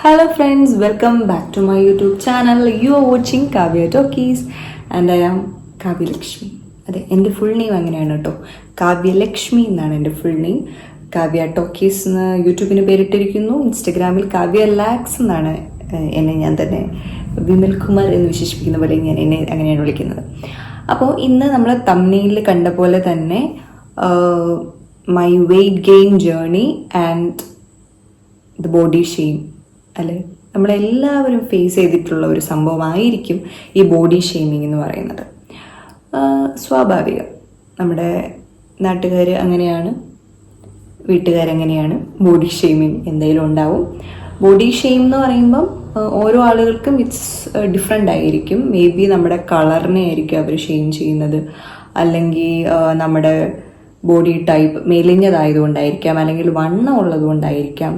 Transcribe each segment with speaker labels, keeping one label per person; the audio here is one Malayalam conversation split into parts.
Speaker 1: Hello friends, welcome back to my YouTube channel. You are watching Kavya Talkies and I am Kavya Lakshmi. അതെ, എൻ്റെ ഫുൾ നെയിം അങ്ങനെയാണ് കേട്ടോ. കാവ്യ ലക്ഷ്മി എന്നാണ് എൻ്റെ ഫുൾ നെയിം. കാവ്യ ടോക്കീസ് എന്ന് യൂട്യൂബിന് പേരിട്ടിരിക്കുന്നു. ഇൻസ്റ്റഗ്രാമിൽ കാവ്യ ലാക്സ് എന്നാണ് എന്നെ ഞാൻ തന്നെ വിമൽ കുമാർ എന്ന് വിശേഷിപ്പിക്കുന്ന പോലെ ഞാൻ എന്നെ അങ്ങനെയാണ് വിളിക്കുന്നത്. അപ്പോൾ ഇന്ന് നമ്മൾ തംബ്നെയിലിൽ കണ്ട പോലെ തന്നെ my weight gain journey and the body shame അല്ലേ, നമ്മളെല്ലാവരും ഫേസ് ചെയ്തിട്ടുള്ള ഒരു സംഭവമായിരിക്കും ഈ ബോഡി ഷെയ്മിങ് എന്ന് പറയുന്നത്. സ്വാഭാവികം, നമ്മുടെ നാട്ടുകാർ അങ്ങനെയാണ്, വീട്ടുകാരങ്ങനെയാണ്. ബോഡി ഷെയ്മിങ് എന്തെങ്കിലും ഉണ്ടാവും. ബോഡി ഷെയിം എന്ന് പറയുമ്പം ഓരോ ആളുകൾക്കും ഇറ്റ്സ് ഡിഫറെൻ്റ് ആയിരിക്കും. മേ ബി നമ്മുടെ കളറിനെ ആയിരിക്കും അവർ ഷെയിം ചെയ്യുന്നത്, അല്ലെങ്കിൽ നമ്മുടെ ബോഡി ടൈപ്പ് മെലിഞ്ഞതായതുകൊണ്ടായിരിക്കാം, അല്ലെങ്കിൽ വണ്ണം ഉള്ളതുകൊണ്ടായിരിക്കാം,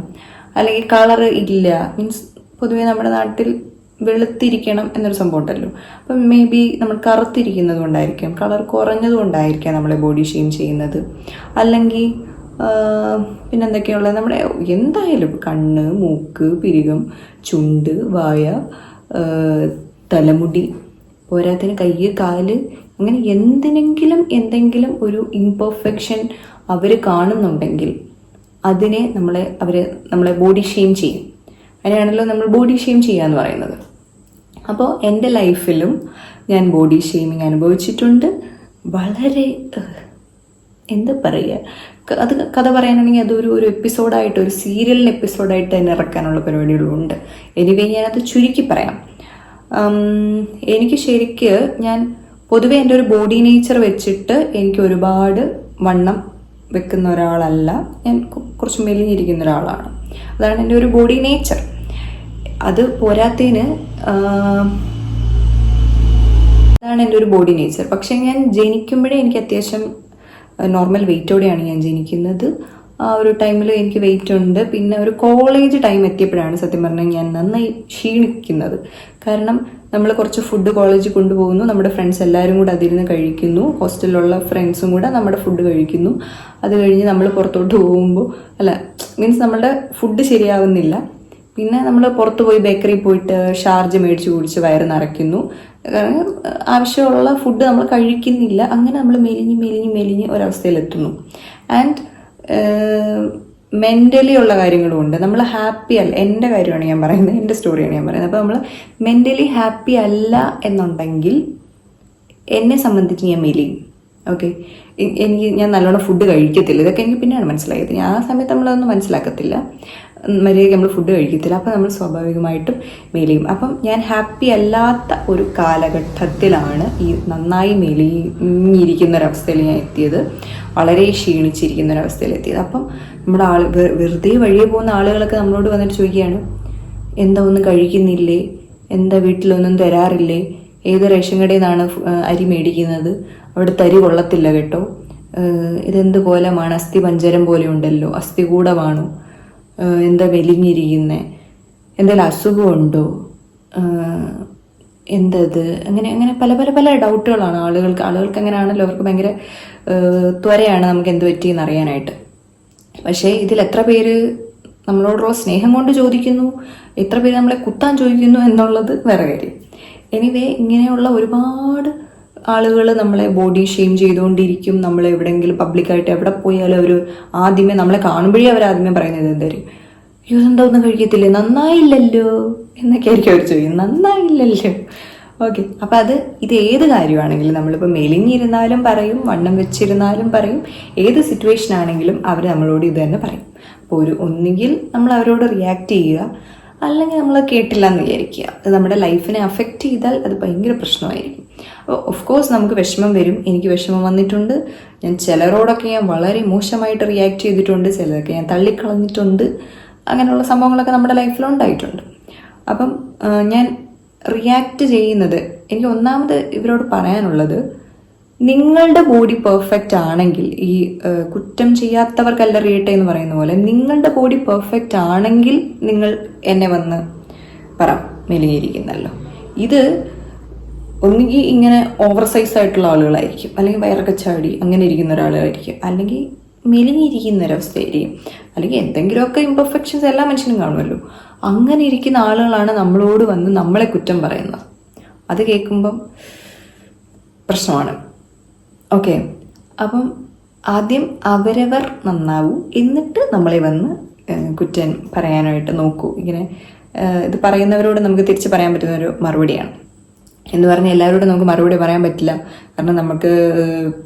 Speaker 1: അല്ലെങ്കിൽ കളർ ഇല്ല, മീൻസ് പൊതുവേ നമ്മുടെ നാട്ടിൽ വെളുത്തിരിക്കണം എന്നൊരു സംഭവം ഉണ്ടല്ലോ. അപ്പം മേ ബി നമ്മൾ കറുത്തിരിക്കുന്നത് കൊണ്ടായിരിക്കാം, കളർ കുറഞ്ഞത് കൊണ്ടായിരിക്കാം നമ്മളെ ബോഡി ഷെയിം ചെയ്യുന്നത്. അല്ലെങ്കിൽ പിന്നെന്തൊക്കെയുള്ളത്, നമ്മുടെ എന്തായാലും കണ്ണ്, മൂക്ക്, പിരികം, ചുണ്ട്, വായ, തലമുടി, പോരാത്തിന് കൈ, കാല്, അങ്ങനെ എന്തെങ്കിലും ഒരു ഇംപെർഫെക്ഷൻ അവർ കാണുന്നുണ്ടെങ്കിൽ അതിനെ നമ്മളെ ബോഡി ഷെയിം ചെയ്യും. അതിനാണല്ലോ നമ്മൾ ബോഡി ഷെയിം ചെയ്യുക എന്ന് പറയുന്നത്. അപ്പോൾ എൻ്റെ ലൈഫിലും ഞാൻ ബോഡി ഷെയിമിങ് അനുഭവിച്ചിട്ടുണ്ട്. വളരെ എന്താ പറയുക, അത് കഥ പറയാനാണെങ്കിൽ അതൊരു എപ്പിസോഡായിട്ട്, ഒരു സീരിയൽ എപ്പിസോഡായിട്ട് തന്നെ ഇറക്കാനുള്ള പരിപാടികളുണ്ട്. എനിവേ ഞാനത് ചുരുക്കി പറയാം. എനിക്ക് ശരിക്ക് ഞാൻ പൊതുവെ എൻ്റെ ഒരു ബോഡി നേച്ചർ വെച്ചിട്ട് എനിക്ക് ഒരുപാട് വണ്ണം വെക്കുന്ന ഒരാളല്ല. ഞാൻ കുറച്ച് മെലിഞ്ഞിരിക്കുന്ന ഒരാളാണ്. അതാണ് എൻ്റെ ഒരു ബോഡി നേച്ചർ. അത് പോരാത്തതിന് അതാണ് എൻ്റെ ഒരു ബോഡി നേച്ചർ. പക്ഷെ ഞാൻ ജനിക്കുമ്പോഴേ എനിക്ക് അത്യാവശ്യം നോർമൽ വെയിറ്റോടെയാണ് ഞാൻ ജനിക്കുന്നത്. ആ ഒരു ടൈമിൽ എനിക്ക് വെയിറ്റ് ഉണ്ട്. പിന്നെ ഒരു കോളേജ് ടൈം എത്തിയപ്പോഴാണ് സത്യം പറഞ്ഞാൽ ഞാൻ നന്നായി ക്ഷീണിക്കുന്നത്. കാരണം നമ്മൾ കുറച്ച് ഫുഡ് കോളേജിൽ കൊണ്ടുപോകുന്നു, നമ്മുടെ ഫ്രണ്ട്സ് എല്ലാവരും കൂടെ അതിരുന്ന് കഴിക്കുന്നു, ഹോസ്റ്റലിലുള്ള ഫ്രണ്ട്സും കൂടെ നമ്മുടെ ഫുഡ് കഴിക്കുന്നു. അത് കഴിഞ്ഞ് നമ്മൾ പുറത്തോട്ട് പോകുമ്പോൾ മീൻസ് നമ്മളുടെ ഫുഡ് ശരിയാവുന്നില്ല. പിന്നെ നമ്മൾ പുറത്ത് പോയി ബേക്കറിയിൽ പോയിട്ട് ഷാർജ മേടിച്ച് കുടിച്ച് വയറ് നിറയ്ക്കുന്നു. കാരണം ആവശ്യമുള്ള ഫുഡ് നമ്മൾ കഴിക്കുന്നില്ല. അങ്ങനെ നമ്മൾ മെലിഞ്ഞ് ഒരവസ്ഥയിലെത്തുന്നു. ആൻഡ് മെൻ്റലി ഉള്ള കാര്യങ്ങളും ഉണ്ട്. നമ്മൾ ഹാപ്പി അല്ല, എൻ്റെ കാര്യമാണ് ഞാൻ പറയുന്നത്, എൻ്റെ സ്റ്റോറിയാണ് ഞാൻ പറയുന്നത്. അപ്പോൾ നമ്മൾ മെൻ്റലി ഹാപ്പി അല്ല എന്നുണ്ടെങ്കിൽ എന്നെ സംബന്ധിച്ച് ഞാൻ മെലിയും. ഓക്കെ, ഞാൻ നല്ലോണം ഫുഡ് കഴിക്കത്തില്ല. ഇതൊക്കെ എനിക്ക് പിന്നെയാണ് മനസ്സിലായത്. ആ സമയത്ത് നമ്മളതൊന്നും മനസ്സിലാക്കത്തില്ല, മര്യാദയ്ക്ക് നമ്മൾ ഫുഡ് കഴിക്കത്തില്ല. അപ്പോൾ നമ്മൾ സ്വാഭാവികമായിട്ടും മെലിയും. അപ്പം ഞാൻ ഹാപ്പി അല്ലാത്ത ഒരു കാലഘട്ടത്തിലാണ് ഈ നന്നായി മെലിഞ്ഞിരിക്കുന്ന ഒരവസ്ഥയിൽ ഞാൻ എത്തിയത്, വളരെ ക്ഷീണിച്ചിരിക്കുന്ന ഒരവസ്ഥയിൽ എത്തിയത്. അപ്പം നമ്മുടെ വെറുതെ വഴിയെ പോകുന്ന ആളുകളൊക്കെ നമ്മളോട് വന്നിട്ട് ചോദിക്കുകയാണ്, എന്താ ഒന്നും കഴിക്കുന്നില്ലേ, എന്താ വീട്ടിലൊന്നും തരാറില്ലേ, ഏത് റേഷൻ കടയിൽ നിന്നാണ് അരി മേടിക്കുന്നത്, അവിടെ തരി കൊള്ളത്തില്ല കേട്ടോ, ഇതെന്ത് കോലമാണ്, അസ്ഥി പഞ്ചരം പോലെ ഉണ്ടല്ലോ, അസ്ഥി കൂടമാണോ, എന്താ വെലിഞ്ഞിരിക്കുന്നത്, എന്തെങ്കിലും അസുഖമുണ്ടോ, എന്തത്, അങ്ങനെ പല ഡൗട്ടുകളാണ് ആളുകൾക്ക് അങ്ങനെയാണല്ലോ, അവർക്ക് ഭയങ്കര ത്വരയാണ് നമുക്ക് എന്ത് പറ്റിയെന്ന് അറിയാനായിട്ട്. പക്ഷേ ഇതിൽ എത്ര പേര് നമ്മളോടുള്ള സ്നേഹം കൊണ്ട് ചോദിക്കുന്നു, എത്ര പേര് നമ്മളെ കുത്താൻ ചോദിക്കുന്നു എന്നുള്ളത് വേറെ കാര്യം. എനിവേ, ഇങ്ങനെയുള്ള ഒരുപാട് ആളുകൾ നമ്മളെ ബോഡി ഷെയിം ചെയ്തുകൊണ്ടിരിക്കും. നമ്മൾ എവിടെയെങ്കിലും പബ്ലിക്കായിട്ട് എവിടെ പോയാലും അവർ ആദ്യമേ നമ്മളെ കാണുമ്പോഴേ അവർ ആദ്യമേ പറയുന്നത് എന്തായാലും, അയ്യോ എന്താ ഒന്നും കഴിക്കത്തില്ലേ, നന്നായില്ലല്ലോ എന്നൊക്കെ ആയിരിക്കും അവർ ചോദിക്കുന്നത്. നന്നായില്ലല്ലോ. ഓക്കെ, അപ്പം ഇത് ഏത് കാര്യമാണെങ്കിലും, നമ്മളിപ്പോൾ മെലിഞ്ഞിരുന്നാലും പറയും, വണ്ണം വെച്ചിരുന്നാലും പറയും, ഏത് സിറ്റുവേഷൻ ആണെങ്കിലും അവർ നമ്മളോട് ഇത് തന്നെ പറയും. അപ്പോൾ ഒന്നുകിൽ നമ്മൾ അവരോട് റിയാക്ട് ചെയ്യുക, അല്ലെങ്കിൽ നമ്മൾ കേട്ടില്ല എന്ന് വിചാരിക്കുക. അത് നമ്മുടെ ലൈഫിനെ അഫക്റ്റ് ചെയ്താൽ അത് ഭയങ്കര പ്രശ്നമായിരിക്കും. അപ്പോൾ ഓഫ് കോഴ്സ് നമുക്ക് വിഷമം വരും. എനിക്ക് വിഷമം വന്നിട്ടുണ്ട്. ഞാൻ ചിലരോടൊക്കെ ഞാൻ വളരെ മോശമായിട്ട് റിയാക്ട് ചെയ്തിട്ടുണ്ട്, ചിലരൊക്കെ ഞാൻ തള്ളിക്കളഞ്ഞിട്ടുണ്ട്. അങ്ങനെയുള്ള സംഭവങ്ങളൊക്കെ നമ്മുടെ ലൈഫിലുണ്ടായിട്ടുണ്ട്. അപ്പം ഞാൻ റിയാക്ട് ചെയ്യുന്നത്, എനിക്ക് ഒന്നാമത് ഇവരോട് പറയാനുള്ളത്, നിങ്ങളുടെ ബോഡി പെർഫെക്റ്റ് ആണെങ്കിൽ, ഈ കുറ്റം ചെയ്യാത്തവർക്കല്ല അറിയട്ടെ എന്ന് പറയുന്ന പോലെ, നിങ്ങളുടെ ബോഡി പെർഫെക്റ്റ് ആണെങ്കിൽ നിങ്ങൾ എന്നെ വന്ന് പറ മെലിഞ്ഞിരിക്കുന്നല്ലോ. ഇത് ഒന്നുകിൽ ഇങ്ങനെ ഓവർ സൈസ് ആയിട്ടുള്ള ആളുകളായിരിക്കും, അല്ലെങ്കിൽ വയറൊക്കെ ചാടി അങ്ങനെ ഇരിക്കുന്ന ഒരാളായിരിക്കും, അല്ലെങ്കിൽ മെലിഞ്ഞിരിക്കുന്ന ഒരവസ്ഥയായിരിക്കും, അല്ലെങ്കിൽ എന്തെങ്കിലുമൊക്കെ ഇംപെർഫെക്ഷൻസ് എല്ലാ മനുഷ്യനും കാണുമല്ലോ. അങ്ങനെ ഇരിക്കുന്ന ആളുകളാണ് നമ്മളോട് വന്ന് നമ്മളെ കുറ്റം പറയുന്നത്. അത് കേൾക്കുമ്പം പ്രശ്നമാണ്. ഓക്കെ, അപ്പം ആദ്യം അവരവർ നന്നാവൂ, എന്നിട്ട് നമ്മളെ വന്ന് കുറ്റം പറയാനായിട്ട് നോക്കൂ. ഇങ്ങനെ ഇത് പറയുന്നവരോട് നമുക്ക് തിരിച്ച് പറയാൻ പറ്റുന്നൊരു മറുപടിയാണ്. എന്ന് പറഞ്ഞാൽ എല്ലാവരോടും നമുക്ക് മറുപടി പറയാൻ പറ്റില്ല. കാരണം നമുക്ക്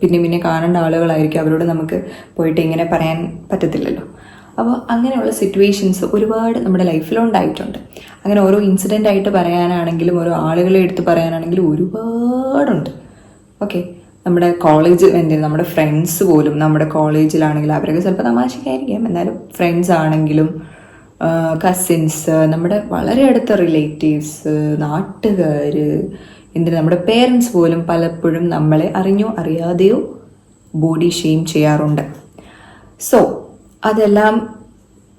Speaker 1: പിന്നെ കാണേണ്ട ആളുകളായിരിക്കും, അവരോട് നമുക്ക് പോയിട്ട് ഇങ്ങനെ പറയാൻ പറ്റത്തില്ലല്ലോ. അപ്പോൾ അങ്ങനെയുള്ള സിറ്റുവേഷൻസ് ഒരുപാട് നമ്മുടെ ലൈഫിലുണ്ടായിട്ടുണ്ട്. അങ്ങനെ ഓരോ ഇൻസിഡൻ്റ് ആയിട്ട് പറയാനാണെങ്കിലും ഓരോ ആളുകളെ എടുത്ത് പറയാനാണെങ്കിലും ഒരുപാടുണ്ട്. ഓക്കെ, നമ്മുടെ കോളേജ് നമ്മുടെ ഫ്രണ്ട്സ് പോലും, നമ്മുടെ കോളേജിലാണെങ്കിലും അവരൊക്കെ ചിലപ്പോൾ തമാശക്കായിരിക്കാം, എന്നാലും ഫ്രണ്ട്സ് ആണെങ്കിലും കസിൻസ്, നമ്മുടെ വളരെ അടുത്ത റിലേറ്റീവ്സ്, നാട്ടുകാർ, എന്തിന് നമ്മുടെ പേരൻസ് പോലും പലപ്പോഴും നമ്മളെ അറിഞ്ഞോ അറിയാതെയോ ബോഡി ഷെയിം ചെയ്യാറുണ്ട്. സോ അതെല്ലാം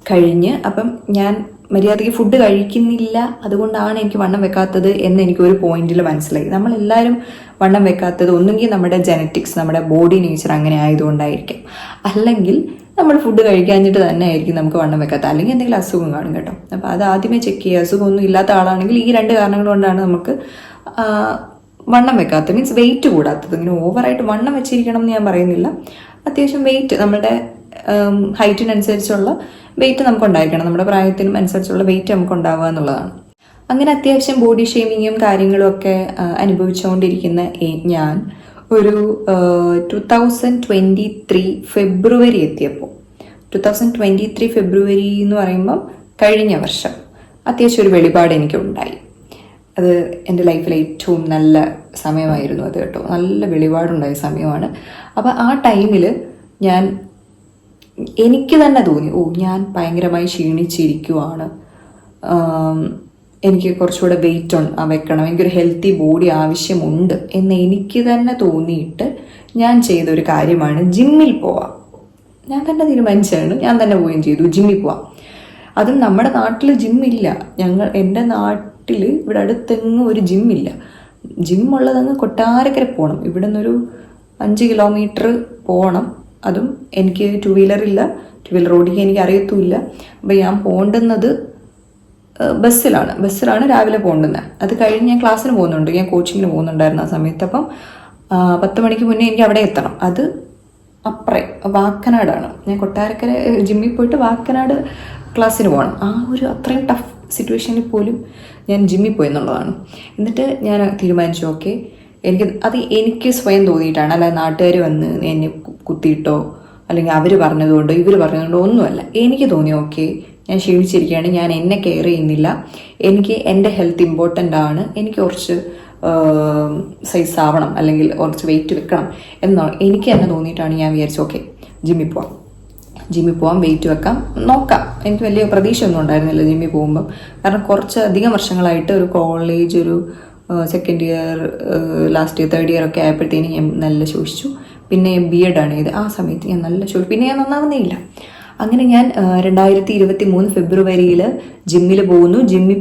Speaker 1: കഴിഞ്ഞ് അപ്പം ഞാൻ മര്യാദയ്ക്ക് ഫുഡ് കഴിക്കുന്നില്ല, അതുകൊണ്ടാണ് എനിക്ക് വണ്ണം വെക്കാത്തത് എന്ന് എനിക്കൊരു പോയിന്റിൽ മനസ്സിലായി. നമ്മളെല്ലാവരും വണ്ണം വെക്കാത്തത് ഒന്നുകിൽ നമ്മുടെ ജനറ്റിക്സ്, നമ്മുടെ ബോഡി നേച്ചർ അങ്ങനെ ആയതുകൊണ്ടായിരിക്കും, അല്ലെങ്കിൽ നമ്മൾ ഫുഡ് കഴിക്കാഞ്ഞിട്ട് തന്നെ ആയിരിക്കും നമുക്ക് വണ്ണം വെക്കാത്തത്, അല്ലെങ്കിൽ എന്തെങ്കിലും അസുഖം കാണും കേട്ടോ. അപ്പോൾ അത് ആദ്യമേ ചെക്ക് ചെയ്യുക. അസുഖമൊന്നും ഇല്ലാത്ത ആളാണെങ്കിൽ ഈ 2 കാരണങ്ങൾ കൊണ്ടാണ് നമുക്ക് വണ്ണം വെക്കാത്തത്, മീൻസ് വെയിറ്റ് കൂടാത്തത്. ഇങ്ങനെ ഓവറായിട്ട് വണ്ണം വെച്ചിരിക്കണം എന്ന് ഞാൻ പറയുന്നില്ല, അത്യാവശ്യം വെയിറ്റ്, നമ്മുടെ ഹൈറ്റിനനുസരിച്ചുള്ള വെയിറ്റ് നമുക്ക് ഉണ്ടായിരിക്കണം, നമ്മുടെ പ്രായത്തിനും അനുസരിച്ചുള്ള വെയിറ്റ് നമുക്ക് ഉണ്ടാവുക എന്നുള്ളതാണ്. അങ്ങനെ അത്യാവശ്യം ബോഡി ഷെയ്മിങ്ങും കാര്യങ്ങളും ഒക്കെ അനുഭവിച്ചുകൊണ്ടിരിക്കുന്ന ഞാൻ ഒരു 2023 ഫെബ്രുവരി എത്തിയപ്പോൾ, 2023 ഫെബ്രുവരി എന്ന് പറയുമ്പം കഴിഞ്ഞ വർഷം അത്യാവശ്യം ഒരു വെളിപാട് എനിക്കുണ്ടായി. അത് എൻ്റെ ലൈഫിലെ ഏറ്റവും നല്ല സമയമായിരുന്നു അത് കേട്ടോ, നല്ല വെളിപാടുണ്ടായ സമയമാണ്. അപ്പോൾ ആ ടൈമിൽ എനിക്ക് തന്നെ തോന്നി, ഞാൻ ഭയങ്കരമായി ക്ഷീണിച്ചിരിക്കുവാണ്, എനിക്ക് കുറച്ചുകൂടെ വെയിറ്റ് വെക്കണം, എനിക്കൊരു ഹെൽത്തി ബോഡി ആവശ്യമുണ്ട് എന്ന് എനിക്ക് തന്നെ തോന്നിയിട്ട് ഞാൻ ചെയ്തൊരു കാര്യമാണ് ജിമ്മിൽ പോവാം. ഞാൻ തന്നെ തീരുമാനിച്ചാണ്, ഞാൻ തന്നെ പോവുകയും ചെയ്തു ജിമ്മിൽ പോവാം. അതും നമ്മുടെ നാട്ടിൽ ജിമ്മില്ല. എൻ്റെ നാട്ടിൽ ഇവിടെ അടുത്തെങ്ങും ഒരു ജിമ്മില്ല. ജിമ്മുള്ളതങ്ങ് കൊട്ടാരക്കര പോകണം, ഇവിടെ നിന്നൊരു 5 കിലോമീറ്റർ പോകണം. അതും എനിക്ക് 2 വീലറില്ല, 2 വീലർ ഓടിക്കാൻ എനിക്ക് അറിയത്തുമില്ല. അപ്പം ഞാൻ പോകേണ്ടുന്നത് ബസ്സിലാണ് രാവിലെ പോകേണ്ടുന്നത്. അത് കഴിഞ്ഞ് ഞാൻ ക്ലാസ്സിന് പോകുന്നുണ്ട്, ഞാൻ കോച്ചിങ്ങിന് പോകുന്നുണ്ടായിരുന്നു ആ സമയത്ത്. അപ്പം 10 മണിക്ക് മുന്നേ എനിക്ക് അവിടെ എത്തണം. അത് വാക്കനാടാണ്. ഞാൻ കൊട്ടാരക്കര ജിമ്മിൽ പോയിട്ട് വാക്കനാട് ക്ലാസ്സിന് പോകണം. അത്രയും ടഫ് സിറ്റുവേഷനിൽ പോലും ഞാൻ ജിമ്മിൽ പോയി എന്നുള്ളതാണ്. എന്നിട്ട് ഞാൻ തീരുമാനിച്ചു, ഓക്കെ, എനിക്ക് സ്വയം തോന്നിയിട്ടാണ്, അല്ലാതെ നാട്ടുകാർ വന്ന് എന്നെ കുത്തിയിട്ടോ അല്ലെങ്കിൽ അവർ പറഞ്ഞതുകൊണ്ടോ ഇവർ പറഞ്ഞതുകൊണ്ടോ ഒന്നുമല്ല. എനിക്ക് തോന്നി, ഓക്കെ, ഞാൻ ക്ഷീണിച്ചിരിക്കുകയാണ്, ഞാൻ എന്നെ കെയർ ചെയ്യുന്നില്ല, എനിക്ക് എൻ്റെ ഹെൽത്ത് ഇമ്പോർട്ടൻ്റ് ആണ്, എനിക്ക് കുറച്ച് സൈസ് ആവണം അല്ലെങ്കിൽ കുറച്ച് വെയിറ്റ് വെക്കണം എന്നാണ് എനിക്ക് തന്നെ തോന്നിയിട്ടാണ് ഞാൻ വിചാരിച്ചു, ഓക്കെ, ജിമ്മിൽ പോവാം, വെയിറ്റ് വെക്കാം, നോക്കാം. എനിക്ക് വലിയ പ്രതീക്ഷയൊന്നും ഉണ്ടായിരുന്നില്ല ജിമ്മിൽ പോകുമ്പം. കാരണം കുറച്ച് അധികം വർഷങ്ങളായിട്ട് ഒരു കോളേജ്, ഒരു second year, last year, third year ഒക്കെ ആയപ്പോഴത്തേനും ഞാൻ നല്ല ശോഷിച്ചു. പിന്നെ BEd ആണ് ചെയ്ത്, ആ സമയത്ത് ഞാൻ നല്ല ശോഷിച്ചു, പിന്നെ ഞാൻ നന്നാവുന്നേ ഇല്ല. അങ്ങനെ ഞാൻ 2023 ഫെബ്രുവരിയിൽ ജിമ്മിൽ പോകുന്നു. ജിമ്മിൽ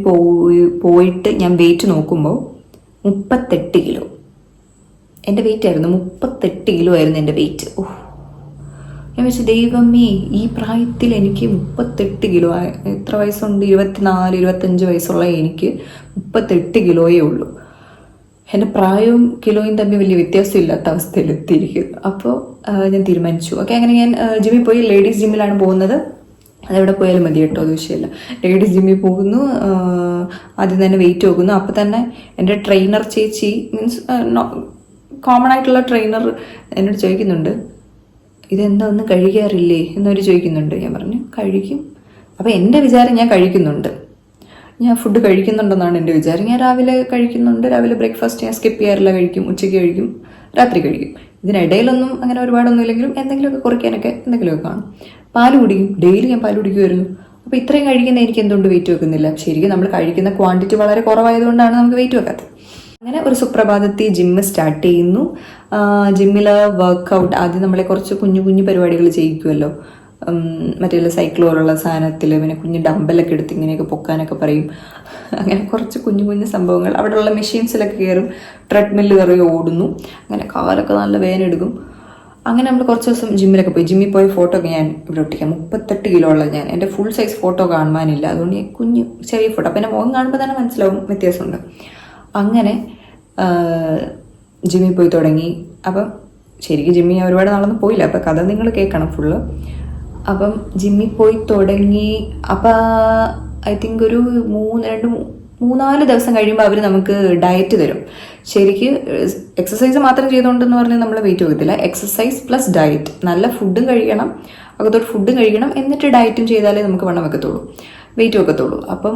Speaker 1: പോയിട്ട് ഞാൻ വെയിറ്റ് നോക്കുമ്പോൾ 38 കിലോ എൻ്റെ വെയിറ്റ് ആയിരുന്നു. 38 കിലോ ആയിരുന്നു എൻ്റെ വെയിറ്റ്. ഞാൻ വെച്ചാൽ ദൈവമേ, ഈ പ്രായത്തിൽ എനിക്ക് 38 കിലോ, എത്ര വയസ്സുണ്ട്, 24, 25 വയസ്സുള്ള എനിക്ക് 38 കിലോയേ ഉള്ളൂ. എൻ്റെ പ്രായവും കിലോയും തമ്മിൽ വലിയ വ്യത്യാസമില്ലാത്ത അവസ്ഥയിൽ എത്തിയിരിക്കുന്നു. അപ്പോൾ ഞാൻ തീരുമാനിച്ചു, ഓക്കെ, അങ്ങനെ ഞാൻ ജിമ്മിൽ പോയി. ലേഡീസ് ജിമ്മിലാണ് പോകുന്നത്, അതെവിടെ പോയാലും മതി കേട്ടോ, അത് വിഷയമില്ല. ലേഡീസ് ജിമ്മിൽ പോകുന്നു, ആദ്യം തന്നെ വെയിറ്റ് നോക്കുന്നു. അപ്പോൾ തന്നെ എൻ്റെ ട്രെയിനർ ചേച്ചി, മീൻസ് കോമൺ ആയിട്ടുള്ള ട്രെയിനർ എന്നോട് ചോദിക്കുന്നുണ്ട്, ഇതെന്താ ഒന്നും കഴിക്കാറില്ലേ എന്നവർ ചോദിക്കുന്നുണ്ട്. ഞാൻ പറഞ്ഞു കഴിക്കും. അപ്പോൾ എൻ്റെ വിചാരം ഞാൻ കഴിക്കുന്നുണ്ട്, ഞാൻ ഫുഡ് കഴിക്കുന്നുണ്ടെന്നാണ് എൻ്റെ വിചാരം. ഞാൻ രാവിലെ കഴിക്കുന്നുണ്ട്, രാവിലെ ബ്രേക്ക്ഫാസ്റ്റ് ഞാൻ സ്കിപ്പ് ചെയ്യാറില്ല, കഴിക്കും, ഉച്ചയ്ക്ക് കഴിക്കും, രാത്രി കഴിക്കും. ഇതിനിടയിലൊന്നും അങ്ങനെ ഒരുപാടൊന്നും ഇല്ലെങ്കിലും എന്തെങ്കിലുമൊക്കെ കുറയ്ക്കാനൊക്കെ എന്തെങ്കിലുമൊക്കെ കാണും. പാല് കുടിക്കും, ഡെയിലി ഞാൻ പാല് കുടിക്കുമായിരുന്നു. അപ്പോൾ ഇത്രയും കഴിക്കുന്ന എനിക്ക് എന്തുകൊണ്ട് വെയിറ്റ് വെക്കുന്നില്ല? ശരിക്കും നമ്മൾ കഴിക്കുന്ന ക്വാണ്ടിറ്റി വളരെ കുറവായതുകൊണ്ടാണ് നമുക്ക് വെയിറ്റ് വെക്കാത്തത്. അങ്ങനെ ഒരു സുപ്രഭാതത്തിൽ ജിമ്മ് സ്റ്റാർട്ട് ചെയ്യുന്നു. ജിമ്മിൽ വർക്കൗട്ട് ആദ്യം നമ്മളെ കുറച്ച് കുഞ്ഞു കുഞ്ഞു പരിപാടികൾ ചെയ്യിക്കുമല്ലോ, മറ്റേ സൈക്കിൾ പോലുള്ള സാധനത്തിൽ, പിന്നെ കുഞ്ഞ് ഡമ്പലൊക്കെ എടുത്ത് ഇങ്ങനെയൊക്കെ പൊക്കാനൊക്കെ പറയും. അങ്ങനെ കുറച്ച് കുഞ്ഞു കുഞ്ഞു സംഭവങ്ങൾ, അവിടെയുള്ള മെഷീൻസിലൊക്കെ കയറും, ട്രെഡ്മില്ല് കയറി ഓടുന്നു. അങ്ങനെ കാലൊക്കെ നല്ല വേദന എടുക്കും. അങ്ങനെ നമ്മൾ കുറച്ച് ദിവസം ജിമ്മിലൊക്കെ പോയി. ജിമ്മിൽ പോയ ഫോട്ടോ ഒക്കെ ഞാൻ ഇവിടെ ഒട്ടിക്കാം. 38 കിലോ ഉള്ള ഞാൻ. എൻ്റെ ഫുൾ സൈസ് ഫോട്ടോ കാണുവാനില്ല, അതുകൊണ്ട് ഞാൻ കുഞ്ഞു ചെറിയ ഫോട്ടോ. അപ്പം എൻ്റെ മുഖം കാണുമ്പോൾ തന്നെ മനസ്സിലാവും വ്യത്യാസമുണ്ട്. അങ്ങനെ ജിമ്മിൽ പോയി തുടങ്ങി. അപ്പം ശരിക്കും ജിമ്മിൽ ഞാൻ ഒരുപാട് നാളൊന്നും പോയില്ല, അപ്പം കഥ നിങ്ങൾ കേൾക്കണം ഫുള്ള്. അപ്പം ജിമ്മിൽ പോയി തുടങ്ങി. അപ്പം ഐ തിങ്ക് ഒരു 3-4 ദിവസം കഴിയുമ്പോൾ അവർ നമുക്ക് ഡയറ്റ് തരും. ശരിക്ക് എക്സസൈസ് മാത്രം ചെയ്തുകൊണ്ടെന്ന് പറഞ്ഞാൽ നമ്മൾ വെയിറ്റ് വെക്കത്തില്ല. എക്സസൈസ് പ്ലസ് ഡയറ്റ്, നല്ല ഫുഡും കഴിക്കണം, അകത്തോട്ട് ഫുഡും കഴിക്കണം, എന്നിട്ട് ഡയറ്റും ചെയ്താലേ നമുക്ക് വണ്ണം വെക്കത്തുള്ളൂ, വെയിറ്റ് വെക്കത്തുള്ളൂ. അപ്പം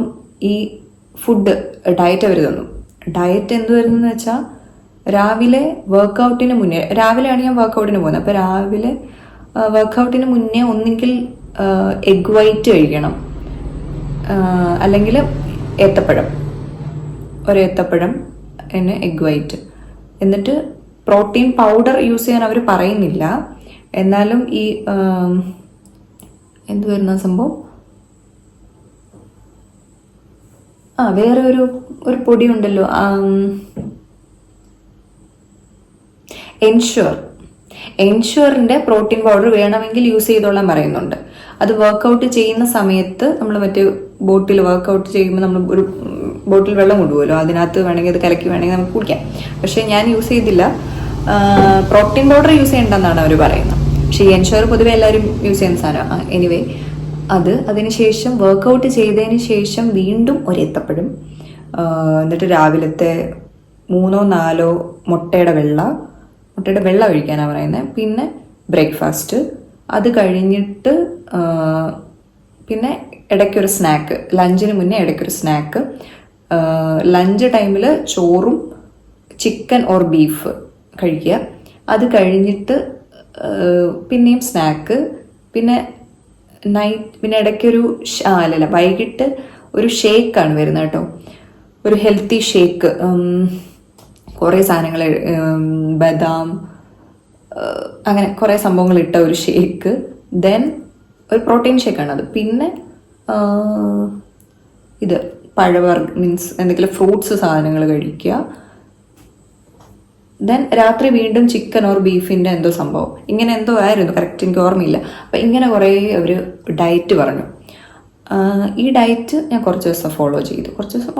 Speaker 1: ഈ ഫുഡ് ഡയറ്റ് അവർ തന്നു. ഡയറ്റ് എന്ത് വരുന്നതെന്ന് വെച്ചാൽ രാവിലെ വർക്കൗട്ടിന് മുന്നേ, രാവിലെയാണ് ഞാൻ വർക്കൗട്ടിന് പോകുന്നത്, അപ്പോൾ രാവിലെ വർക്കൗട്ടിന് മുന്നേ ഒന്നെങ്കിൽ എഗ് വൈറ്റ് കഴിക്കണം, അല്ലെങ്കിൽ ഏത്തപ്പഴം, ഒരു ഏത്തപ്പഴം പിന്നെ എഗ് വൈറ്റ്. എന്നിട്ട് പ്രോട്ടീൻ പൗഡർ യൂസ് ചെയ്യാൻ അവർ പറയുന്നില്ല, എന്നാലും ഈ എന്ത് വരുന്ന സംഭവം, വേറെ ഒരു പൊടി ഉണ്ടല്ലോ, എൻഷ്യൂറിൻ്റെ പ്രോട്ടീൻ പൗഡർ വേണമെങ്കിൽ യൂസ് ചെയ്തോളാൻ പറയുന്നുണ്ട്. അത് വർക്കൗട്ട് ചെയ്യുന്ന സമയത്ത് നമ്മൾ മറ്റേ ബോട്ടിൽ വർക്കൗട്ട് ചെയ്യുമ്പോൾ നമ്മൾ ഒരു ബോട്ടിൽ വെള്ളം കൊണ്ടുപോകുമല്ലോ, അതിനകത്ത് വേണമെങ്കിൽ അത് കലക്കി വേണമെങ്കിൽ നമുക്ക് കുടിക്കാം. പക്ഷേ ഞാൻ യൂസ് ചെയ്തില്ല. പ്രോട്ടീൻ പൗഡർ യൂസ് ചെയ്യണ്ടെന്നാണ് അവർ പറയുന്നത്. പക്ഷേ ഈ എൻഷ്യൂർ പൊതുവെ എല്ലാവരും യൂസ് ചെയ്യുന്ന സാധനം. എനിവേ അതിനുശേഷം വർക്കൗട്ട് ചെയ്തതിന് ശേഷം വീണ്ടും ഒരു ഏത്തപ്പഴം, എന്നിട്ട് രാവിലത്തെ 3-4 മുട്ടയുടെ വെള്ള കഴിക്കാനാണ് പറയുന്നത്. പിന്നെ ബ്രേക്ക്ഫാസ്റ്റ്, അത് കഴിഞ്ഞിട്ട് പിന്നെ ഇടയ്ക്കൊരു സ്നാക്ക്, ലഞ്ചിന് മുന്നേ ഇടയ്ക്കൊരു സ്നാക്ക്. ലഞ്ച് ടൈമിൽ ചോറും ചിക്കൻ ഓർ ബീഫ് കഴിക്കുക. അത് കഴിഞ്ഞിട്ട് പിന്നെയും സ്നാക്ക്, പിന്നെ പിന്നെ ഇടയ്ക്കൊരു വൈകിട്ട് ഒരു ഷേക്കാണ് വരുന്നത് കേട്ടോ, ഒരു ഹെൽത്തി ഷേക്ക്. കുറേ സാധനങ്ങൾ, ബദാം, അങ്ങനെ കുറേ സംഭവങ്ങൾ ഇട്ട ഒരു ഷേക്ക്. ദെൻ ഒരു പ്രോട്ടീൻ ഷേക്കാണത്. പിന്നെ ഇത് മീൻസ് എന്തെങ്കിലും ഫ്രൂട്ട്സ് സാധനങ്ങൾ കഴിക്കുക. ദെൻ രാത്രി വീണ്ടും ചിക്കൻ ഓർ ബീഫിൻ്റെ എന്തോ സംഭവം, ഇങ്ങനെ എന്തോ ആയിരുന്നു, കറക്റ്റ് എനിക്ക് ഓർമ്മയില്ല. അപ്പം ഇങ്ങനെ കുറേ ഒരു ഡയറ്റ് പറഞ്ഞു. ഈ ഡയറ്റ് ഞാൻ കുറച്ച് ദിവസം ഫോളോ ചെയ്തു,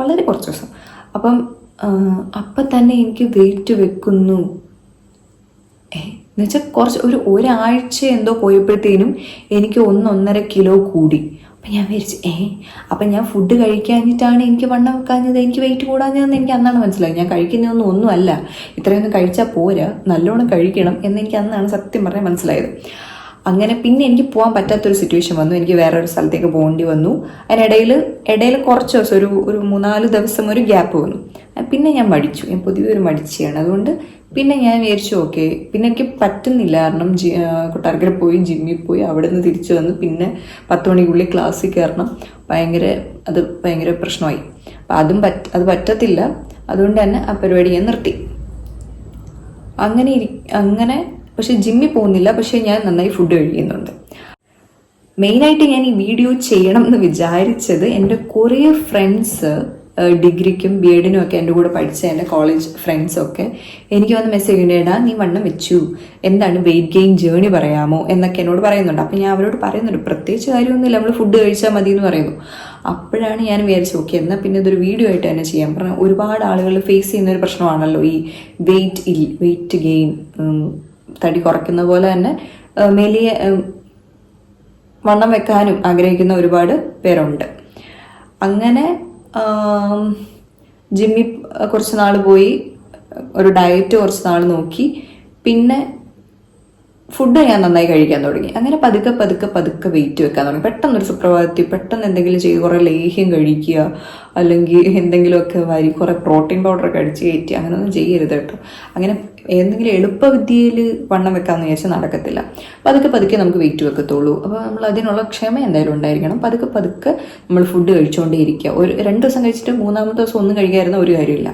Speaker 1: വളരെ കുറച്ച് ദിവസം. അപ്പം തന്നെ എനിക്ക് വെയിറ്റ് വെക്കുന്നു. എന്നുവെച്ചാൽ ഒരാഴ്ച എന്തോ പോയപ്പോഴത്തേനും എനിക്ക് 1-1.5 കിലോ കൂടി. അപ്പം ഞാൻ വിചാരിച്ചു അപ്പം ഞാൻ ഫുഡ് കഴിക്കാഞ്ഞിട്ടാണ് എനിക്ക് വണ്ണം വെക്കാഞ്ഞത്, എനിക്ക് വെയിറ്റ് കൂടാഞ്ഞതെന്ന് എനിക്ക് അന്നാണ് മനസ്സിലായി. ഞാൻ കഴിക്കുന്നതൊന്നും അല്ല, ഇത്രയൊന്നും കഴിച്ചാൽ പോരാ, നല്ലോണം കഴിക്കണം എന്നെനിക്ക് അന്നാണ് സത്യം പറഞ്ഞാൽ മനസ്സിലായത്. അങ്ങനെ പിന്നെ എനിക്ക് പോകാൻ പറ്റാത്തൊരു സിറ്റുവേഷൻ വന്നു. എനിക്ക് വേറൊരു സ്ഥലത്തേക്ക് പോകേണ്ടി വന്നു. അതിനിടയിൽ കുറച്ച് ദിവസം ഒരു 3-4 ദിവസം ഒരു ഗ്യാപ്പ് വന്നു. പിന്നെ ഞാൻ മടിച്ചു. ഞാൻ പൊതുവെ ഒരു മടിച്ചിയാണ്. അതുകൊണ്ട് പിന്നെ ഞാൻ വിചാരിച്ചു ഓക്കെ, പിന്നെ എനിക്ക് പറ്റുന്നില്ല. കാരണം കൊട്ടാരക്കര പോയി ജിമ്മിൽ പോയി അവിടെ നിന്ന് തിരിച്ചു വന്ന് പിന്നെ 10 മണിക്കുള്ളിൽ ക്ലാസ്സിൽ കയറണം. അത് ഭയങ്കര പ്രശ്നമായി. അപ്പം അത് പറ്റത്തില്ല. അതുകൊണ്ട് തന്നെ ആ പരിപാടി ഞാൻ നിർത്തി. അങ്ങനെ പക്ഷെ ജിമ്മിൽ പോകുന്നില്ല, പക്ഷെ ഞാൻ നന്നായി ഫുഡ് കഴിക്കുന്നുണ്ട്. മെയിനായിട്ട് ഞാൻ ഈ വീഡിയോ ചെയ്യണം എന്ന് വിചാരിച്ചത്, എൻ്റെ കുറേ ഫ്രണ്ട്സ് ഡിഗ്രിക്കും ബി എഡിനും ഒക്കെ എൻ്റെ കൂടെ പഠിച്ച എൻ്റെ കോളേജ് ഫ്രണ്ട്സൊക്കെ എനിക്ക് വന്ന് മെസ്സേജ് ചെയ്യേണ്ടാ, നീ വണ്ണം വെച്ചു, എന്താണ് വെയിറ്റ് ഗെയിൻ ജേണി പറയാമോ എന്നൊക്കെ എന്നോട് പറയുന്നുണ്ട്. അപ്പം ഞാൻ അവരോട് പറയുന്നുണ്ട്, പ്രത്യേകിച്ച് കാര്യമൊന്നുമില്ല, നമ്മൾ ഫുഡ് കഴിച്ചാൽ മതി എന്ന് പറയുന്നു. അപ്പോഴാണ് ഞാൻ വിചാരിച്ചു ഓക്കെ, എന്നാൽ പിന്നെ ഇതൊരു വീഡിയോ ആയിട്ട് തന്നെ ചെയ്യാം. പറഞ്ഞാൽ ഒരുപാട് ആളുകൾ ഫേസ് ചെയ്യുന്ന ഒരു പ്രശ്നമാണല്ലോ ഈ വെയിറ്റ് ഗെയിൻ, തടി കുറയ്ക്കുന്ന പോലെ തന്നെ വലിയ വണ്ണം വെക്കാനും ആഗ്രഹിക്കുന്ന ഒരുപാട് പേരുണ്ട്. അങ്ങനെ ജിമ്മിൽ കുറച്ച് നാൾ പോയി, ഒരു ഡയറ്റ് കുറച്ച് നാൾ നോക്കി, പിന്നെ ഫുഡ് ഞാൻ നന്നായി കഴിക്കാൻ തുടങ്ങി. അങ്ങനെ പതുക്കെ വെയിറ്റ് വെക്കാൻ തുടങ്ങി. പെട്ടെന്നൊരു സുപ്രഭാതത്തിൽ പെട്ടെന്ന് എന്തെങ്കിലും ചെയ്ത് കുറേ ലേഹ്യം കഴിക്കുക, അല്ലെങ്കിൽ എന്തെങ്കിലുമൊക്കെ കുറേ പ്രോട്ടീൻ പൗഡറൊക്കെ അടിച്ച് കയറ്റി, അങ്ങനെയൊന്നും ചെയ്യരുത് കേട്ടോ. അങ്ങനെ എന്തെങ്കിലും എളുപ്പവിദ്യയിൽ വണ്ണം വെക്കാമെന്ന് വിചാരിച്ചാൽ നടക്കത്തില്ല. പതുക്കെ നമുക്ക് വെയിറ്റ് വെക്കത്തുള്ളൂ. അപ്പോൾ നമ്മൾ അതിനുള്ള ക്ഷമ എന്തായാലും ഉണ്ടായിരിക്കണം. പതുക്കെ നമ്മൾ ഫുഡ് കഴിച്ചുകൊണ്ടേ ഇരിക്കുക. 2 ദിവസം കഴിച്ചിട്ട് 3-ാമത്തെ ദിവസം ഒന്നും കഴിക്കാതിരുന്ന ഒരു കാര്യമില്ല.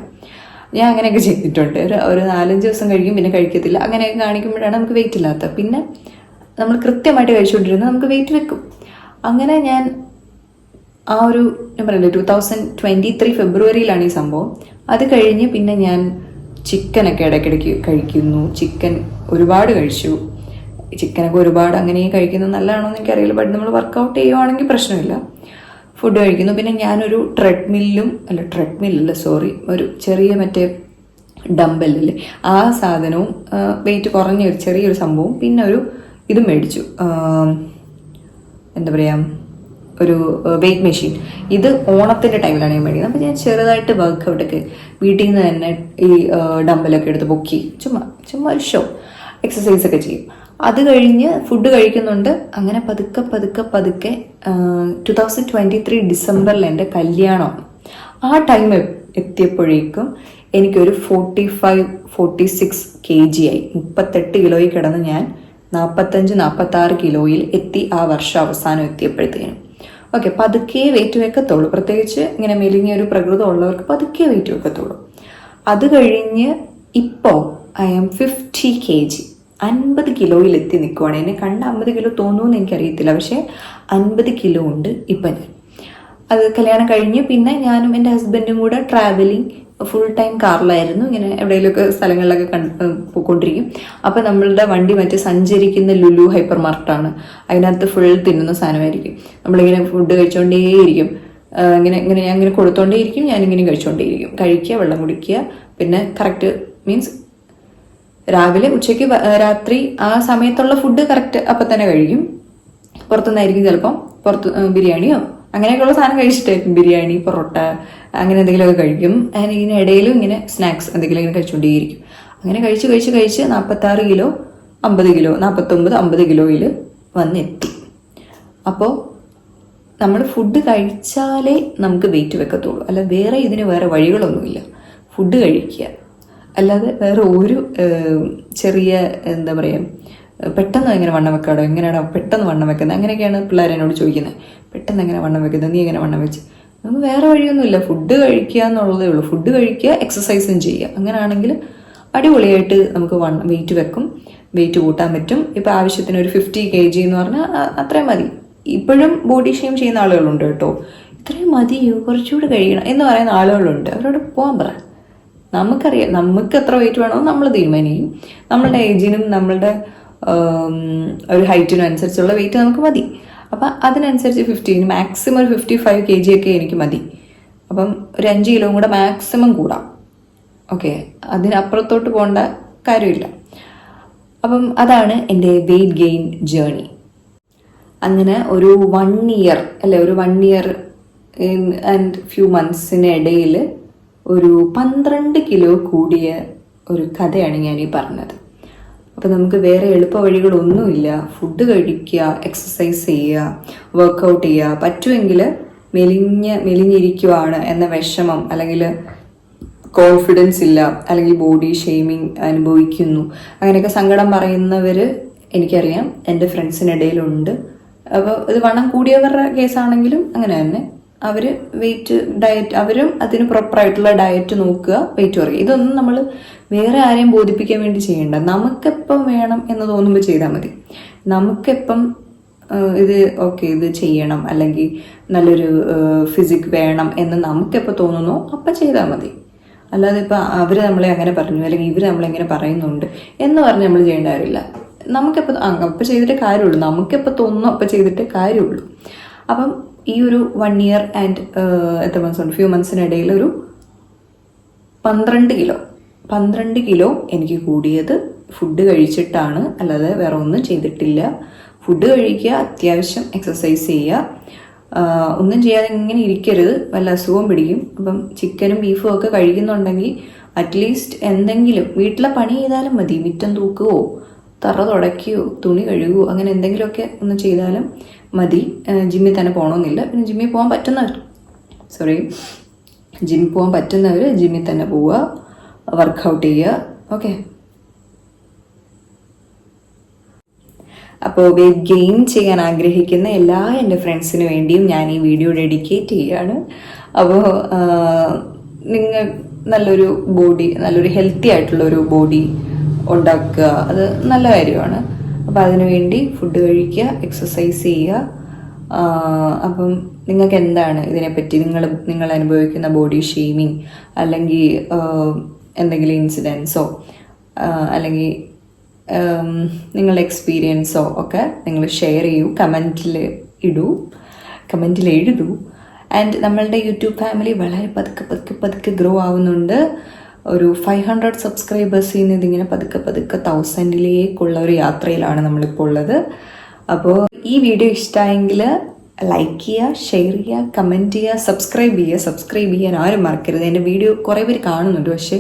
Speaker 1: ഞാൻ അങ്ങനെയൊക്കെ ചെയ്തിട്ടുണ്ട്. ഒരു 4-5 ദിവസം കഴിക്കും, പിന്നെ കഴിക്കത്തില്ല. അങ്ങനെയൊക്കെ കാണിക്കുമ്പോഴാണ് നമുക്ക് വെയിറ്റ് ഇല്ലാത്തത്. പിന്നെ നമ്മൾ കൃത്യമായിട്ട് കഴിച്ചുകൊണ്ടിരുന്നത് നമുക്ക് വെയിറ്റ് വെക്കും. അങ്ങനെ ഞാൻ ഞാൻ പറയില്ല 2023 ഫെബ്രുവരിയിലാണ് ഈ സംഭവം. അത് കഴിഞ്ഞ് പിന്നെ ഞാൻ ചിക്കനൊക്കെ ഇടയ്ക്കിടയ്ക്ക് കഴിക്കുന്നു. ചിക്കൻ ഒരുപാട് കഴിച്ചു. ചിക്കനൊക്കെ ഒരുപാട് അങ്ങനെ കഴിക്കുന്നത് നല്ലതാണോ എന്ന് എനിക്കറിയില്ല. ബട്ട് നമ്മൾ വർക്കൗട്ട് ചെയ്യുവാണെങ്കിൽ പ്രശ്നമില്ല. ഫുഡ് കഴിക്കുന്നു. പിന്നെ ഞാനൊരു ട്രെഡ്മില്ലല്ല സോറി, ഒരു ചെറിയ മറ്റേ ഡംബല്ലേ, ആ സാധനവും വെയിറ്റ് കുറഞ്ഞ ഒരു ചെറിയൊരു സംഭവം, പിന്നെ ഒരു ഇത് മേടിച്ചു, എന്താ പറയുക, ഒരു വെയിറ്റ് മെഷീൻ. ഇത് ഓണത്തിൻ്റെ ടൈമിലാണ് ഞാൻ മേടിക്കുന്നത്. അപ്പോൾ ഞാൻ ചെറുതായിട്ട് വർക്കൗട്ടൊക്കെ വീട്ടിൽ നിന്ന് തന്നെ ഈ ഡംബലൊക്കെ എടുത്ത് പൊക്കി ചുമ്മാ ഒരു എക്സസൈസ് ഒക്കെ ചെയ്യും. അത് കഴിഞ്ഞ് ഫുഡ് കഴിക്കുന്നുണ്ട്. അങ്ങനെ പതുക്കെ 2023 ഡിസംബറിൽ എൻ്റെ കല്യാണമാണ്. ആ ടൈം എത്തിയപ്പോഴേക്കും എനിക്കൊരു 45-46 kg ആയി. 38 കിലോയിൽ കിടന്ന് ഞാൻ 45-46 കിലോയിൽ എത്തി ആ വർഷം അവസാനം എത്തിയപ്പോഴത്തേനും. ഓക്കെ, പതുക്കെ വെയിറ്റ് വെക്കത്തുള്ളൂ. പ്രത്യേകിച്ച് ഇങ്ങനെ മെലിഞ്ഞ ഒരു പ്രകൃതം ഉള്ളവർക്ക് പതുക്കെ വെയിറ്റ് വെക്കത്തുള്ളൂ. അത് കഴിഞ്ഞ് ഇപ്പോൾ ഐ ആം 50 kg, 50 കിലോയിൽ എത്തി നിൽക്കുവാണ്. എന്നെ കണ്ട 50 കിലോ തോന്നുമെന്ന് എനിക്കറിയത്തില്ല, പക്ഷേ 50 കിലോ ഉണ്ട് ഇപ്പം ഞാൻ. അത് കല്യാണം കഴിഞ്ഞ് പിന്നെ ഞാനും എൻ്റെ ഹസ്ബൻഡും കൂടെ ട്രാവലിങ് ഫുൾ ടൈം കാറിലായിരുന്നു. ഇങ്ങനെ എവിടെയെങ്കിലുമൊക്കെ സ്ഥലങ്ങളിലൊക്കെ പോയിക്കൊണ്ടിരിക്കും. അപ്പം നമ്മളുടെ വണ്ടി മറ്റേ സഞ്ചരിക്കുന്ന ലുലു ഹൈപ്പർ മാർട്ടാണ്. അതിനകത്ത് ഫുൾ തിന്നുന്ന സാധനമായിരിക്കും. നമ്മളിങ്ങനെ ഫുഡ് കഴിച്ചുകൊണ്ടേയിരിക്കും. ഇങ്ങനെ ഞാൻ ഇങ്ങനെ കൊടുത്തോണ്ടേയിരിക്കും, ഞാനിങ്ങനെ കഴിച്ചുകൊണ്ടേയിരിക്കും. കഴിക്കുക, വെള്ളം കുടിക്കുക, പിന്നെ കറക്റ്റ് മീൻസ് രാവിലെ, ഉച്ചയ്ക്ക്, രാത്രി ആ സമയത്തുള്ള ഫുഡ് കറക്റ്റ് അപ്പം തന്നെ കഴിക്കും. പുറത്തുനിന്നായിരിക്കും ചിലപ്പം, ബിരിയാണിയോ അങ്ങനെയൊക്കെയുള്ള സാധനം കഴിച്ചിട്ടായിരിക്കും, ബിരിയാണി, പൊറോട്ട അങ്ങനെ എന്തെങ്കിലുമൊക്കെ കഴിക്കും. അതിന് ഇടയിലും ഇങ്ങനെ സ്നാക്സ് എന്തെങ്കിലും ഇങ്ങനെ കഴിച്ചുകൊണ്ടേയിരിക്കും. അങ്ങനെ കഴിച്ച് 46 കിലോ, 50 കിലോ, 49-50 കിലോയിൽ വന്നെത്തി. അപ്പോൾ നമ്മൾ ഫുഡ് കഴിച്ചാലേ നമുക്ക് വെയിറ്റ് വെക്കത്തുള്ളൂ. അല്ല വേറെ വഴികളൊന്നുമില്ല. ഫുഡ് കഴിക്കുക, അല്ലാതെ വേറെ ഒരു ചെറിയ എന്താ പറയുക, പെട്ടെന്ന് എങ്ങനെ വണ്ണം വെക്കാടോ, എങ്ങനെയാണോ പെട്ടെന്ന് വണ്ണം വെക്കുന്നത്, അങ്ങനെയൊക്കെയാണ് പിള്ളേർ എന്നോട് ചോദിക്കുന്നത്. പെട്ടെന്ന് എങ്ങനെ വണ്ണം വെക്കുന്നത്, നീ എങ്ങനെ വണ്ണം വെച്ച്? നമുക്ക് വേറെ വഴിയൊന്നുമില്ല. ഫുഡ് കഴിക്കുക എന്നുള്ളതേ ഉള്ളൂ. ഫുഡ് കഴിക്കുക, എക്സസൈസും ചെയ്യുക. അങ്ങനെയാണെങ്കിൽ അടിപൊളിയായിട്ട് നമുക്ക് വെയിറ്റ് വെക്കും, വെയിറ്റ് കൂട്ടാൻ പറ്റും. ഇപ്പം ആവശ്യത്തിന് ഒരു 50 kg എന്ന് പറഞ്ഞാൽ അത്രയും മതി. ഇപ്പോഴും ബോഡി ഷെയിം ചെയ്യുന്ന ആളുകളുണ്ട് കേട്ടോ. ഇത്രയും മതിയോ, കുറച്ചുകൂടെ കഴിയണം എന്ന് പറയുന്ന ആളുകളുണ്ട്. അവരോട് പോകാൻ പറ. നമുക്കറിയാം നമുക്ക് എത്ര വെയിറ്റ് വേണമെന്ന് നമ്മൾ തീരുമാനിക്കും. നമ്മളുടെ ഏജിനും നമ്മളുടെ ഒരു ഹൈറ്റിനും അനുസരിച്ചുള്ള വെയിറ്റ് നമുക്ക് മതി. അപ്പം അതിനനുസരിച്ച് 50, മാക്സിമം ഒരു 55 kg ഒക്കെ എനിക്ക് മതി. അപ്പം ഒരു 5 കിലോ കൂടെ മാക്സിമം കൂടാം. ഓക്കെ, അതിനപ്പുറത്തോട്ട് പോകേണ്ട കാര്യമില്ല. അപ്പം അതാണ് എൻ്റെ വെയിറ്റ് ഗെയിൻ ജേർണി. അങ്ങനെ ഒരു 1 year അല്ലെ, ഒരു 1 year ആൻഡ് ഫ്യൂ മന്ത്സിന് ഇടയിൽ ഒരു 12 കിലോ കൂടിയ ഒരു കഥയാണ് ഞാനീ പറഞ്ഞത്. അപ്പോൾ നമുക്ക് വേറെ എളുപ്പ വഴികളൊന്നുമില്ല. ഫുഡ് കഴിക്കുക, എക്സസൈസ് ചെയ്യുക, വർക്കൗട്ട് ചെയ്യുക. പറ്റുമെങ്കിൽ മെലിഞ്ഞിരിക്കുവാണ് എന്ന വിഷമം, അല്ലെങ്കിൽ കോൺഫിഡൻസ് ഇല്ല, അല്ലെങ്കിൽ ബോഡി ഷെയ്മിങ് അനുഭവിക്കുന്നു, അങ്ങനെയൊക്കെ സങ്കടം പറയുന്നവർ എനിക്കറിയാം, എൻ്റെ ഫ്രണ്ട്സിനിടയിലുണ്ട്. അപ്പോൾ ഇത് വണ്ണം കൂടിയവരുടെ കേസാണെങ്കിലും അങ്ങനെ തന്നെ. അവർ ഡയറ്റ്, അവരും അതിന് പ്രോപ്പറായിട്ടുള്ള ഡയറ്റ് നോക്കുക, വെയിറ്റ് കുറയ്ക്കുക. ഇതൊന്നും നമ്മൾ വേറെ ആരെയും ബോധിപ്പിക്കാൻ വേണ്ടി ചെയ്യേണ്ട. നമുക്കെപ്പം വേണം എന്ന് തോന്നുമ്പോൾ ചെയ്താൽ മതി. നമുക്കെപ്പം ഇത് ചെയ്യണം, അല്ലെങ്കിൽ നല്ലൊരു ഫിസിക് വേണം എന്ന് നമുക്കെപ്പോൾ തോന്നുന്നോ അപ്പം ചെയ്താൽ മതി. അല്ലാതെ ഇപ്പം അവർ നമ്മളെ അങ്ങനെ പറഞ്ഞു, അല്ലെങ്കിൽ ഇവർ നമ്മളെങ്ങനെ പറയുന്നുണ്ട് എന്ന് പറഞ്ഞ് നമ്മൾ ചെയ്യേണ്ട കാര്യമില്ല. നമുക്കെപ്പോൾ അപ്പം ചെയ്തിട്ടേ കാര്യമുള്ളൂ. നമുക്കെപ്പോൾ തോന്നുന്നു അപ്പം ചെയ്തിട്ടേ കാര്യമുള്ളൂ. അപ്പം ഈ ഒരു 1 year ആൻഡ് എത്ര മന്ത്സുണ്ട്, ഫ്യൂ മന്ത്സിനിടയിൽ ഒരു 12 കിലോ എനിക്ക് കൂടിയത് ഫുഡ് കഴിച്ചിട്ടാണ്, അല്ലാതെ വേറെ ഒന്നും ചെയ്തിട്ടില്ല. ഫുഡ് കഴിക്കുക, അത്യാവശ്യം എക്സസൈസ് ചെയ്യുക, ഒന്നും ചെയ്യാതെ ഇങ്ങനെ ഇരിക്കരുത്, വല്ല അസുഖം പിടിക്കും. അപ്പം ചിക്കനും ബീഫും ഒക്കെ കഴിക്കുന്നുണ്ടെങ്കിൽ അറ്റ്ലീസ്റ്റ് എന്തെങ്കിലും വീട്ടിലെ പണി ചെയ്താലും മതി. മുറ്റം തൂക്കുകയോ തറ തുടയ്ക്കുകയോ തുണി കഴുകുകയോ അങ്ങനെ എന്തെങ്കിലുമൊക്കെ ഒന്ന് ചെയ്താലും മതി. ജിമ്മിൽ തന്നെ പോകണമെന്നില്ല. പിന്നെ ജിമ്മിൽ പോകാൻ പറ്റുന്നവർ ജിമ്മിൽ തന്നെ പോവുക, വർക്കൗട്ട് ചെയ്യുക. ഓക്കെ, അപ്പോൾ വെയിറ്റ് ഗെയിൻ ചെയ്യാൻ ആഗ്രഹിക്കുന്ന എല്ലാ എൻ്റെ ഫ്രണ്ട്സിന് വേണ്ടിയും ഞാൻ ഈ വീഡിയോ ഡെഡിക്കേറ്റ് ചെയ്യുകയാണ്. അപ്പോൾ നിങ്ങൾ നല്ലൊരു ഹെൽത്തി ആയിട്ടുള്ളൊരു ബോഡി ഉണ്ടാക്കുക, അത് നല്ല കാര്യമാണ്. അപ്പോൾ അതിനുവേണ്ടി ഫുഡ് കഴിക്കുക, എക്സസൈസ് ചെയ്യുക. അപ്പം നിങ്ങൾക്ക് എന്താണ് ഇതിനെപ്പറ്റി, നിങ്ങൾ അനുഭവിക്കുന്ന ബോഡി ഷെയ്മിങ്, അല്ലെങ്കിൽ എന്തെങ്കിലും ഇൻസിഡൻസോ, അല്ലെങ്കിൽ നിങ്ങളുടെ എക്സ്പീരിയൻസോ ഒക്കെ നിങ്ങൾ ഷെയർ ചെയ്യൂ, കമൻറ്റിൽ എഴുതൂ. ആൻഡ് നമ്മളുടെ യൂട്യൂബ് ഫാമിലി വളരെ പതുക്കെ ഗ്രോ ആവുന്നുണ്ട്. ഒരു 500 സബ്സ്ക്രൈബേഴ്സിൽ നിന്ന് ഇതിങ്ങനെ പതുക്കെ 1000-ലേക്കുള്ള ഒരു യാത്രയിലാണ് നമ്മളിപ്പോൾ ഉള്ളത്. അപ്പോൾ ഈ വീഡിയോ ഇഷ്ടമായെങ്കിൽ ലൈക്ക് ചെയ്യുക, ഷെയർ ചെയ്യുക, കമൻറ്റ് ചെയ്യുക, സബ്സ്ക്രൈബ് ചെയ്യാൻ ആരും മറക്കരുത്. എൻ്റെ വീഡിയോ കുറേ പേര് കാണുന്നുണ്ട്, പക്ഷേ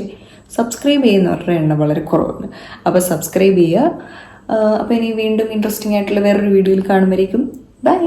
Speaker 1: സബ്സ്ക്രൈബ് ചെയ്യുന്നവരുടെ എണ്ണം വളരെ കുറവാണ്. അപ്പോൾ സബ്സ്ക്രൈബ് ചെയ്യുക. അപ്പോൾ ഇനി വീണ്ടും ഇൻട്രസ്റ്റിംഗ് ആയിട്ടുള്ള വേറൊരു വീഡിയോയിൽ കാണുമ്പോഴേക്കും ബൈ.